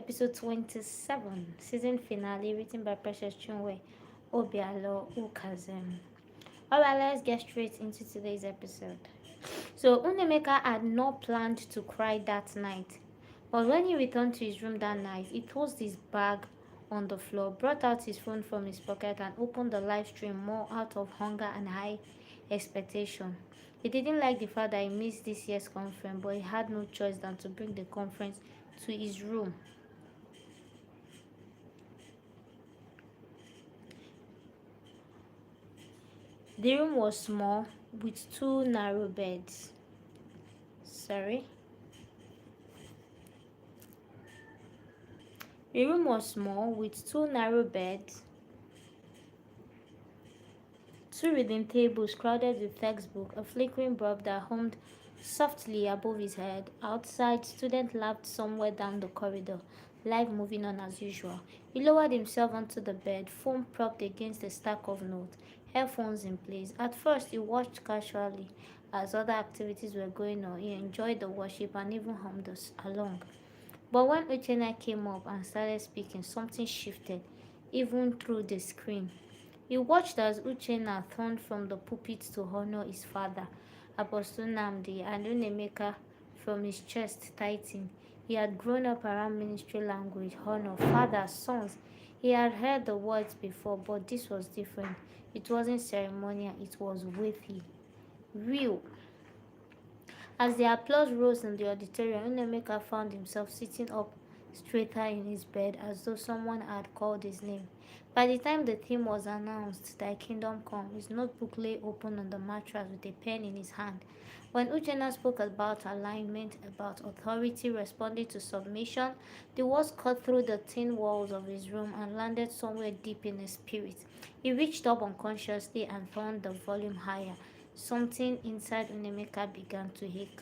Episode 27, season finale, written by Precious Chinwe, Obialor-Ukazim. Alright, let's get straight into today's episode. So, Unemeka had not planned to cry that night, but when he returned to his room that night, he tossed his bag on the floor, brought out his phone from his pocket, and opened the live stream more out of hunger and high expectation. He didn't like the fact that he missed this year's conference, but he had no choice than to bring the conference to his room. The room was small with two narrow beds. The room was small with two narrow beds, two reading tables crowded with textbooks, a flickering bulb that hummed softly above his head. Outside, students laughed somewhere down the corridor, life moving on as usual. He lowered himself onto the bed, phone propped against a stack of notes, headphones in place. At first, he watched casually as other activities were going on. He enjoyed the worship and even hummed along. But when Uchenna came up and started speaking, something shifted, even through the screen. He watched as Uchenna turned from the pulpit to honor his father, Apostle Namdi, and Unemeka from his chest tightened. He had grown up around ministry language, honor, father, sons. He had heard the words before, but this was different. It wasn't ceremonial, it was weighty, real. As the applause rose in the auditorium, Unemeka found himself sitting up straighter in his bed as though someone had called his name. By the time the theme was announced, Thy Kingdom Come, his notebook lay open on the mattress with a pen in his hand. When Uchenna spoke about alignment, about authority responding to submission, the words cut through the thin walls of his room and landed somewhere deep in his spirit. He reached up unconsciously and turned the volume higher. Something inside Unemeka began to ache.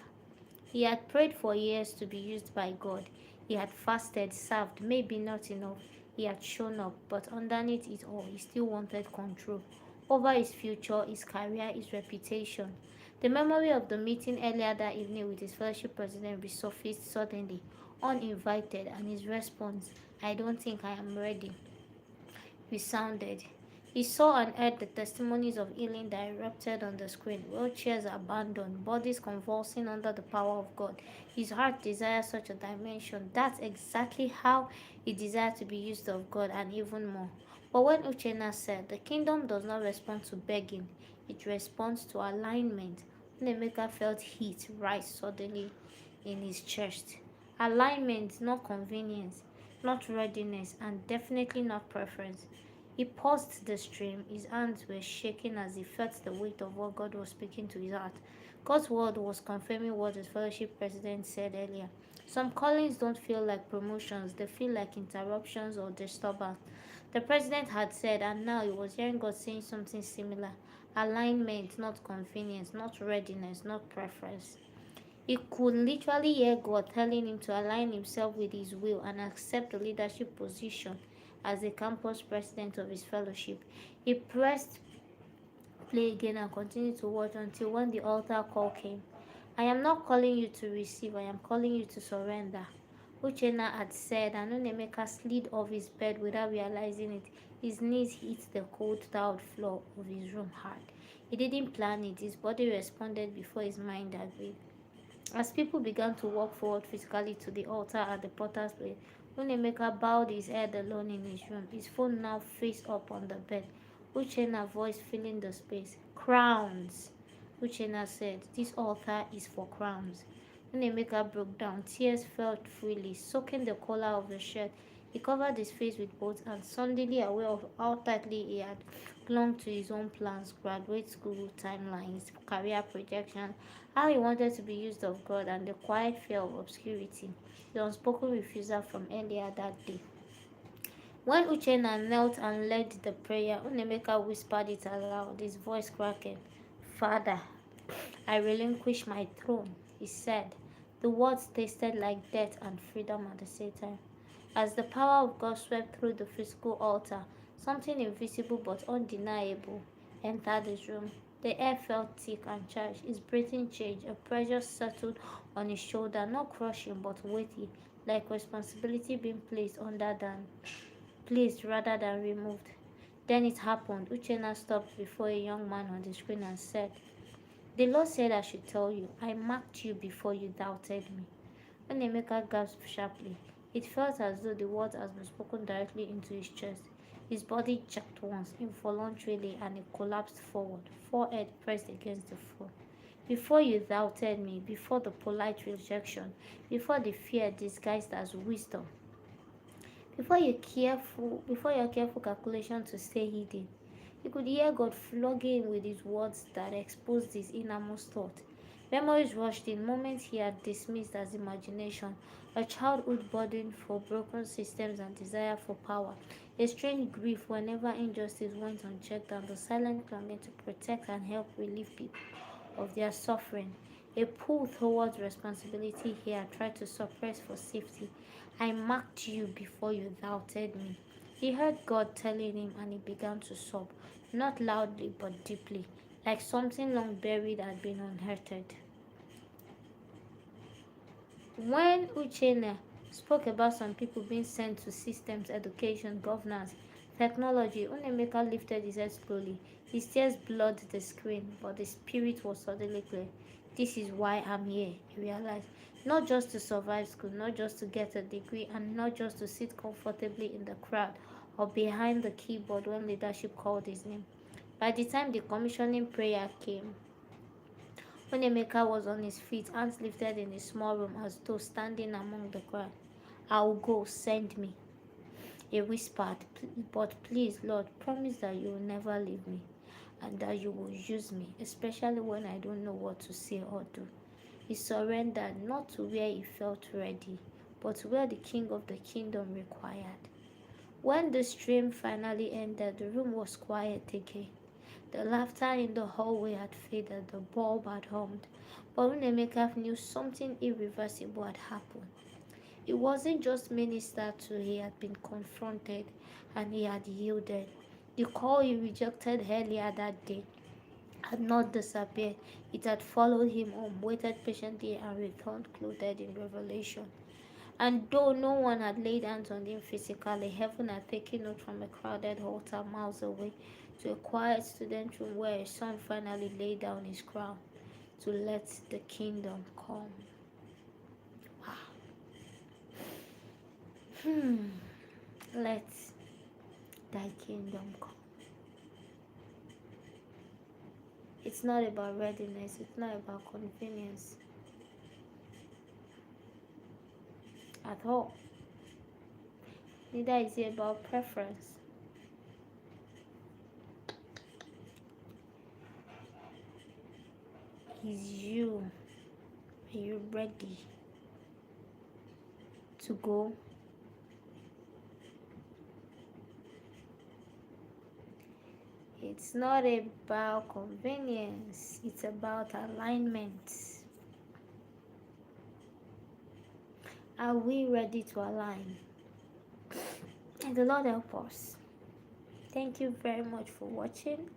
He had prayed for years to be used by God. He had fasted, served, maybe not enough. He had shown up, but underneath it all, he still wanted control over his future, his career, his reputation. The memory of the meeting earlier that evening with his fellowship president resurfaced suddenly, uninvited, and his response, I don't think I am ready, resounded. He saw and heard the testimonies of healing that erupted on the screen, wheelchairs abandoned, bodies convulsing under the power of God. His heart desired such a dimension. That's exactly how he desired to be used of God, and even more. But when Uchenna said, the kingdom does not respond to begging, it responds to alignment, Nemeka felt heat rise suddenly in his chest. Alignment, not convenience, not readiness, and definitely not preference. He paused the stream. His hands were shaking as he felt the weight of what God was speaking to his heart. God's word was confirming what his fellowship president said earlier. Some callings don't feel like promotions, they feel like interruptions or disturbance. The president had said, and now he was hearing God saying something similar. Alignment, not convenience, not readiness, not preference. He could literally hear God telling him to align himself with his will and accept the leadership position as the campus president of his fellowship. He pressed play again and continued to watch until when the altar call came. I am not calling you to receive, I am calling you to surrender. Uchenna had said, and Unemeka slid off his bed without realizing it. His knees hit the cold, tiled floor of his room hard. He didn't plan it, his body responded before his mind agreed. As people began to walk forward physically to the altar at the potter's place, Unemeka bowed his head alone in his room, his phone now face up on the bed. Uchenna's voice filling the space. Crowns, Uchenna said. This altar is for crowns. Unemeka broke down. Tears fell freely, soaking the collar of the shirt. He covered his face with both hands, suddenly aware of how tightly he had clung to his own plans, graduate school timelines, career projections, how he wanted to be used of God, and the quiet fear of obscurity, the unspoken refusal from earlier that day. When Uchenna knelt and led the prayer, Unemeka whispered it aloud, his voice cracking. Father, I relinquish my throne, he said. The words tasted like death and freedom at the same time. As the power of God swept through the physical altar, something invisible but undeniable entered his room. The air felt thick and charged. His breathing changed. A pressure settled on his shoulder, not crushing but weighty, like responsibility being placed rather than removed. Then it happened. Uchenna stopped before a young man on the screen and said, "The Lord said I should tell you, I marked you before you doubted me." When Emeka gasped sharply, it felt as though the words had been spoken directly into his chest. His body jerked once, involuntarily, and he collapsed forward, forehead pressed against the floor. "Before you doubted me, before the polite rejection, before the fear disguised as wisdom, before your careful calculation to stay hidden." He could hear God flogging him with his words that exposed his innermost thought. Memories rushed in, moments he had dismissed as imagination, a childhood burden for broken systems and desire for power, a strange grief whenever injustice went unchecked, and the silent longing to protect and help relieve people of their suffering, a pull towards responsibility he had tried to suppress for safety. "I marked you before you doubted me." He heard God telling him, and he began to sob, not loudly but deeply, like something long buried had been unearthed. When Uchenna spoke about some people being sent to systems, education, governance, technology, Unemeka lifted his head slowly. His tears blurred the screen, but the spirit was suddenly clear. "This is why I'm here," he realized. Not just to survive school, not just to get a degree, and not just to sit comfortably in the crowd or behind the keyboard when leadership called his name. By the time the commissioning prayer came, when Emeka was on his feet, hands lifted in a small room as though standing among the crowd. "I'll go, send me," he whispered. "But please, Lord, promise that you will never leave me and that you will use me, especially when I don't know what to say or do." He surrendered, not to where he felt ready, but to where the King of the Kingdom required. When the stream finally ended, the room was quiet again. The laughter in the hallway had faded, the bulb had hummed, but Unemeka knew something irreversible had happened. It wasn't just ministered to, he had been confronted, and he had yielded. The call he rejected earlier that day had not disappeared. It had followed him home, waited patiently, and returned clothed in revelation. And though no one had laid hands on him physically, heaven had taken note from a crowded altar miles away to a quiet student room where his son finally laid down his crown to let the kingdom come. Let thy kingdom come. It's not about readiness, it's not about convenience at all. Neither is it about preference. Is you. Are you ready to go? It's not about convenience, it's about alignment. Are we ready to align? And the Lord help us. Thank you very much for watching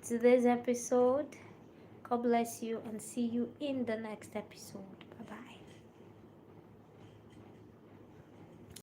today's episode. God bless you and see you in the next episode.